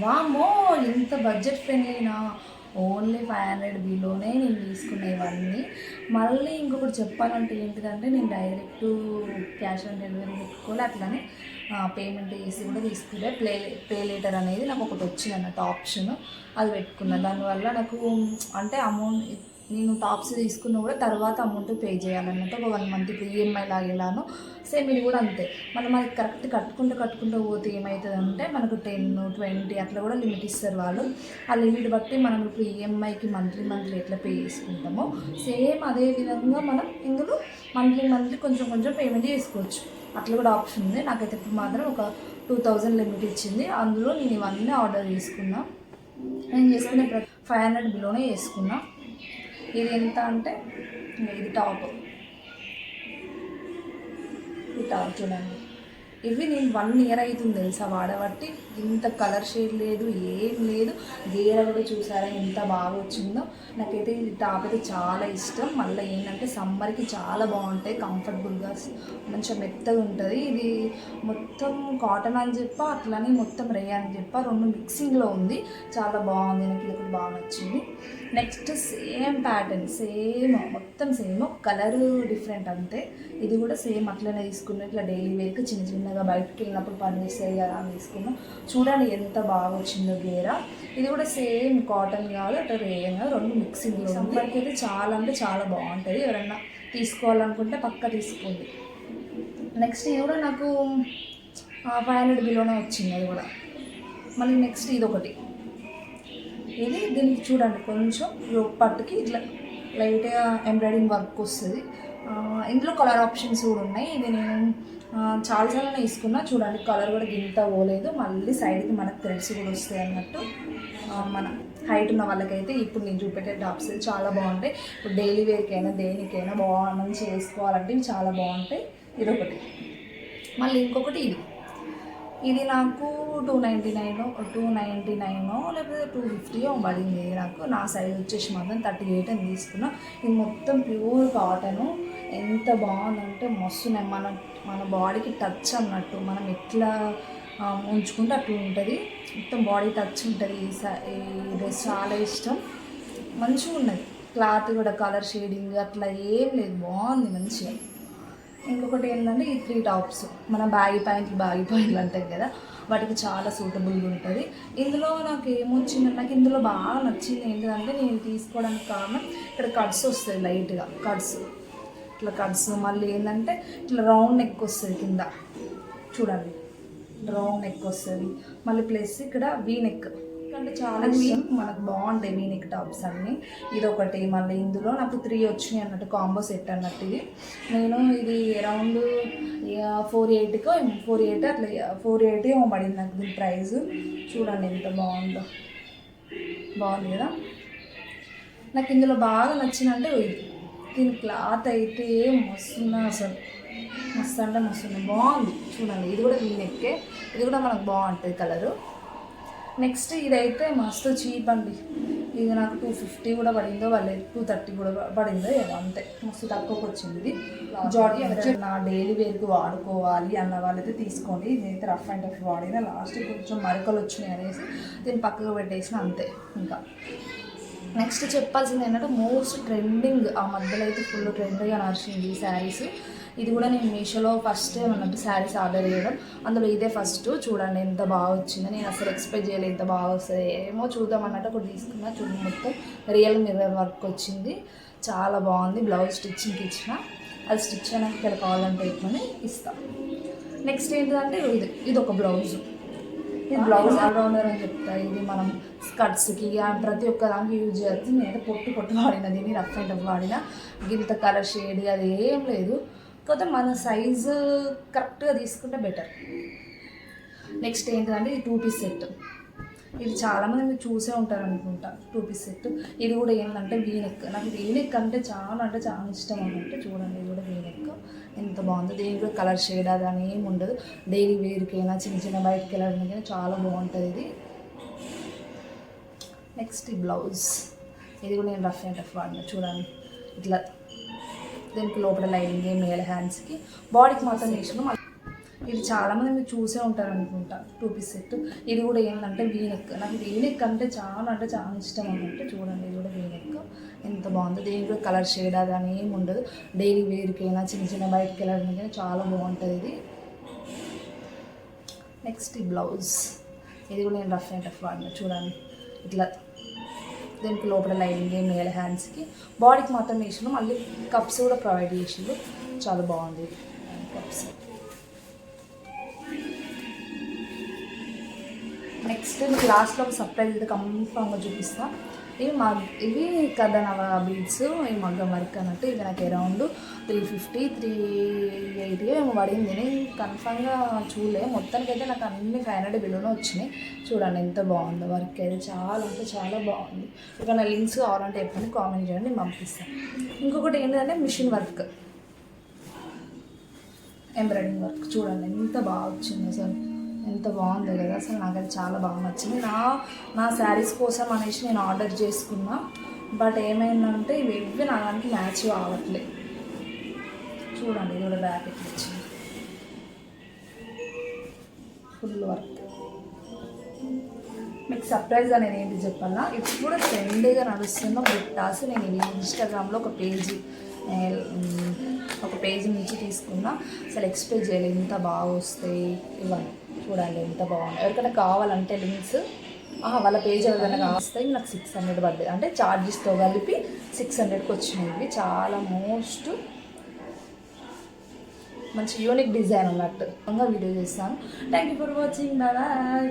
వామ్మో! ఇంత budget ఫ్రెండ్లీనా? Only 500 బిలోనే నేను తీసుకునేవన్నీ. మళ్ళీ ఇంకొకటి చెప్పాలంటే ఏంటిదంటే, నేను డైరెక్టు క్యాష్ ఆన్ డెలివరీ పెట్టుకోలే. అట్లనే పేమెంట్ చేసి కూడా తీసుకునే పే లేటర్ అనేది నాకు ఒకటి వచ్చిందన్నట్టు ఆప్షన్. అది పెట్టుకున్నా. దానివల్ల నాకు అంటే అమౌంట్ నేను టాప్స్ తీసుకున్న కూడా తర్వాత అమౌంట్ పే చేయాలన్నట్టు ఒక 1 మంత్ ఇప్పుడు ఈఎంఐ లాగా ఎలానో సేమ్ ఇది కూడా అంతే. మనం అది కరెక్ట్ కట్టుకుంటూ పోతే ఏమవుతుందంటే మనకు 10, 20 అట్లా కూడా లిమిట్ ఇస్తారు వాళ్ళు. ఆ లిమిట్ బట్టి మనం ఇప్పుడు ఈఎంఐకి మంత్లీ ఎట్లా పే చేసుకుంటామో సేమ్ అదే విధంగా మనం ఇందులో మంత్లీ కొంచెం పేమెంట్ చేసుకోవచ్చు. అట్లా కూడా ఆప్షన్ ఉంది. నాకైతే ఇప్పుడు మాత్రం ఒక 2000 లిమిట్ ఇచ్చింది. అందులో నేను ఇవన్నీ ఆర్డర్ చేసుకున్నా. నేను చేసుకునే 500 బిలోనే చేసుకున్నా. ఇది ఎంత అంటే ఇది టాప్ చూడండి. ఇవి నేను 1 ఇయర్ అవుతుంది తెలుసా వాడబట్టి. ఇంత కలర్ షేడ్ లేదు, ఏం లేదు. గేర కూడా చూసారా ఎంత బాగా వచ్చిందో. నాకైతే ఇది టాప్ అయితే చాలా ఇష్టం. మళ్ళీ ఏంటంటే సమ్మర్కి చాలా బాగుంటాయి, కంఫర్టబుల్గా మంచిగా మెత్తగా ఉంటుంది. ఇది మొత్తం కాటన్ అని చెప్పా, అట్లని మొత్తం రేయన్ అని చెప్పా, రెండు మిక్సింగ్లో ఉంది. చాలా బాగుంది. నాకు ఇది ఒకటి బాగా నచ్చింది. నెక్స్ట్ సేమ్ ప్యాటర్న్, మొత్తం సేమ్, కలర్ డిఫరెంట్ అంతే. ఇది కూడా సేమ్ అట్లనే తీసుకున్నా. ఇట్లా డైలీ వేర్కి చిన్నగా బయటకు వెళ్ళినప్పుడు పని చేస్తాయి కదా అని తీసుకున్నాం. చూడండి ఎంత బాగా వచ్చిందో గేరా. ఇది కూడా సేమ్ కాటన్ కాదు, అట్లా రేయన్ కాదు, రెండు మిక్సింగ్లో. సమ్మర్కి అయితే చాలా అంటే చాలా బాగుంటుంది. ఎవరైనా తీసుకోవాలనుకుంటే పక్కా తీసుకోండి. నెక్స్ట్ ఇది కూడా నాకు 500 బిలోనే వచ్చింది. అది కూడా మళ్ళీ నెక్స్ట్ ఇది ఒకటి. ఇది దీనికి చూడండి కొంచెం పట్టుకి ఇట్లా లైట్గా ఎంబ్రాయిడింగ్ వర్క్ వస్తుంది. ఇందులో కలర్ ఆప్షన్స్ కూడా ఉన్నాయి. ఇది నేను చాలాసార్లు తీసుకున్నా. చూడండి కలర్ కూడా గింత పోలేదు. మళ్ళీ సైడ్కి మనకు థ్రెడ్స్ కూడా వస్తాయి అన్నట్టు. మన హైట్ ఉన్న వాళ్ళకైతే ఇప్పుడు నేను చూపెట్టే టాప్స్ చాలా బాగుంటాయి. ఇప్పుడు డైలీ వేర్కైనా దేనికైనా మంచిగా వేసుకోవాలంటే ఇవి చాలా బాగుంటాయి. ఇదొకటి. మళ్ళీ ఇంకొకటి ఇది నాకు 299 లేకపోతే 250 పడింది. నా సైజ్ వచ్చేసి మాత్రం 38 అని తీసుకున్నా. ఇది మొత్తం ప్యూర్ కాటను. ఎంత బాగుందంటే మస్తున్నాయి. మన బాడీకి టచ్ అన్నట్టు, మనం ఎట్లా ఉంచుకుంటే అట్లా ఉంటుంది. మొత్తం బాడీ టచ్ ఉంటుంది. ఈ డ్రెస్ చాలా ఇష్టం. మంచిగా ఉన్నది. క్లాత్ కూడా కలర్ షేడింగ్ అట్లా ఏం లేదు, బాగుంది మంచిగా. ఇంకొకటి ఏంటంటే ఈ 3 టాప్స్ మన బ్యాగీ పాయింట్లు అంటాయి కదా, వాటికి చాలా సూటబుల్గా ఉంటుంది. ఇందులో నాకు ఏమొచ్చిందంటే, నాకు ఇందులో బాగా నచ్చింది ఏంటంటే, నేను తీసుకోవడానికి కారణం ఇక్కడ కట్స్ వస్తుంది, లైట్గా ఇట్లా కట్స్. మళ్ళీ ఏంటంటే ఇట్లా రౌండ్ నెక్ వస్తుంది కింద, చూడండి రౌండ్ నెక్ వస్తుంది. మళ్ళీ ప్లస్ ఇక్కడ వీ నెక్ అంటే చాలా ఇష్టం. మనకు బాగుంటాయి వీ నెక్ టాప్స్ అన్నీ. ఇదొకటి. మళ్ళీ ఇందులో నాకు 3 వచ్చినాయి అన్నట్టు, కాంబో సెట్ అన్నట్టు. ఇది అరౌండ్ 480 అట్లా 480 ఏమో పడింది నాకు దీని ప్రైస్. చూడండి ఎంత బాగుంది కదా. నాకు ఇందులో బాగా నచ్చిందంటే దీని క్లాత్ అయితే మస్తున్నా, అసలు మస్తు అంటే మస్తుంది, బాగుంది. చూడండి ఇది కూడా వీ నెక్కే. ఇది కూడా మనకు బాగుంటుంది కలరు. నెక్స్ట్ ఇదైతే మస్తు చీప్ అండి. ఇది నాకు 250 కూడా పడిందో, వాళ్ళు 230 కూడా పడిందో ఏమో, అంతే. మస్తు తక్కువకి వచ్చింది. ఇది జార్జెట్. నా డైలీ వేర్కి వాడుకోవాలి అన్న వాళ్ళైతే తీసుకోండి. నేనైతే రఫ్ అండ్ టఫ్ వాడిన. లాస్ట్ కొంచెం మరకలు వచ్చినాయి అనేసి దీన్ని పక్కకు పెట్టేసిన, అంతే. ఇంకా నెక్స్ట్ చెప్పాల్సింది ఏంటంటే మోస్ట్ ట్రెండింగ్, ఆ మధ్యలో అయితే ఫుల్ ట్రెండ్గా నడిచింది ఈ శారీస్. ఇది కూడా నేను మీషోలో ఫస్ట్ అన్నట్టు శారీస్ ఆర్డర్ చేయడం. అందులో ఇదే ఫస్ట్. చూడండి ఎంత బాగా వచ్చిందో. నేను అసలు ఎక్స్పెక్ట్ చేయలేదు ఎంత బాగా వస్తుంది, ఏమో చూద్దాం అన్నట్టు ఒకటి తీసుకున్నా. చూడండి మొత్తం రియల్ మిర్రర్ వర్క్ వచ్చింది, చాలా బాగుంది. బ్లౌజ్ స్టిచ్చింగ్కి ఇచ్చిన, అది స్టిచ్ అయినాక ఇక్కడ కావాలంటే ఇట్లని ఇస్తాను. నెక్స్ట్ ఏంటంటే ఇది ఒక బ్లౌజ్. ఇది బ్లౌజ్ ఆల్రౌండర్ అని చెప్తా. ఇది మనం స్కర్ట్స్కి ప్రతి ఒక్క దానికి యూజ్ చేస్తుంది. నేనైతే పొట్టు వాడిన, దీన్ని రఫ్ అండ్ టఫ్ వాడిన. గింత కలర్ షేడ్ అది ఏం లేదు. కాకపోతే మన సైజు కరెక్ట్గా తీసుకుంటే బెటర్. నెక్స్ట్ ఏంటంటే ఇది 2 పీస్ సెట్. ఇది చాలామంది మీరు చూసే ఉంటారు అనుకుంటా, 2 పీస్ సెట్. ఇది కూడా ఏంటంటే వీ నెక్. నాకు వీ నెక్ అంటే చాలా ఇష్టం అన్నట్టు. చూడండి ఇది కూడా వీ నెక్ ఎంత బాగుంది. దీనికి కూడా కలర్ షేడ్ అది అని ఏమి ఉండదు. డైలీ వేర్కైనా చిన్న బయటకి వెళ్ళడానికైనా చాలా బాగుంటుంది ఇది. నెక్స్ట్ ఈ బ్లౌజ్. ఇది కూడా నేను రఫ్ అండ్ టఫ్ వాడిన. చూడండి ఇట్లా దీనికి లోపల లైనింగ్, మేల్ హ్యాండ్స్కి, బాడీకి మాత్రం చేసినాం. ఇది చాలామంది మీరు చూసే ఉంటారు అనుకుంటా 2 పీస్ సెట్. ఇది కూడా ఏంటంటే వీనెక్, నాకు వీనెక్ అంటే చాలా ఇష్టం అన్నట్టు. చూడండి ఇది కూడా వీనెక్ ఎంత బాగుందో. దీనికి కూడా కలర్ షేడ్ అది అని ఏమి ఉండదు. డైలీ వేర్కైనా చిన్న బయటకి వెళ్ళడానికైనా చాలా బాగుంటుంది ఇది. నెక్స్ట్ ఈ బ్లౌజ్, ఇది కూడా నేను రఫ్ అండ్ టఫ్ వాడిన. చూడండి ఇట్లా దీనికి లోపల లైనింగ్ మేల్ హ్యాండ్స్కి, బాడీకి మాత్రం వేసిండు. మళ్ళీ కప్స్ కూడా ప్రొవైడ్ చేసిండు, చాలా బాగుంది ఇది కప్స్. నెక్స్ట్ మీకు లాస్ట్లో ఒక సర్ప్రైజ్ అయితే కన్ఫామ్గా చూపిస్తా. ఇవి కథనవ బీడ్స్, ఈ మగ్గం వర్క్ అన్నట్టు. ఇది నాకు అరౌండ్ 350 380 ఏమో పడింది. నేను కన్ఫామ్గా చూడలే. మొత్తానికైతే నాకు అన్ని 500 బిలోనే వచ్చినాయి. చూడండి ఎంత బాగుందో వర్క్ అయితే, చాలా అంటే చాలా బాగుంది. ఏమైనా లింక్స్ కావాలంటే ఎప్పుడు కామెంట్ చేయండి, నేను పంపిస్తాను. ఇంకొకటి ఏంటంటే మిషన్ వర్క్, ఎంబ్రాయిడింగ్ వర్క్. చూడండి ఎంత బాగా వచ్చింది అసలు, ఎంత బాగుంది కదా అసలు. నాకైతే చాలా బాగా నచ్చింది. నా శారీస్ కోసం అనేసి నేను ఆర్డర్ చేసుకున్నా. బట్ ఏమైందంటే ఇవి నా దానికి మ్యాచ్ కావట్లేదు. చూడండి ఇది కూడా బ్యాక్ ఎట్లా వచ్చింది, ఫుల్ వర్క్. మీకు సర్ప్రైజ్ అనేది ఏంటి చెప్పాలా, ఇప్పుడు ట్రెండ్గా నడుస్తున్న బుట్టాస్. నేను ఇది ఇన్స్టాగ్రామ్లో ఒక పేజీ నుంచి తీసుకున్నా. అసలు ఎక్స్పెక్ట్ చేయలేదు ఇంత బాగా వస్తాయి ఇవన్నీ. చూడండి ఎంత బాగుంది. ఎవరికైనా కావాలంటే లింక్స్ వాళ్ళ పేజ్ ఎవరికైనా కావస్తాయి. నాకు 600 పడ్డది, అంటే ఛార్జెస్తో కలిపి 600కి వచ్చినాయి. ఇవి చాలా మంచి యూనిక్ డిజైన్ ఉన్నట్టు వీడియో చేస్తాను. Thank you for watching. Bye.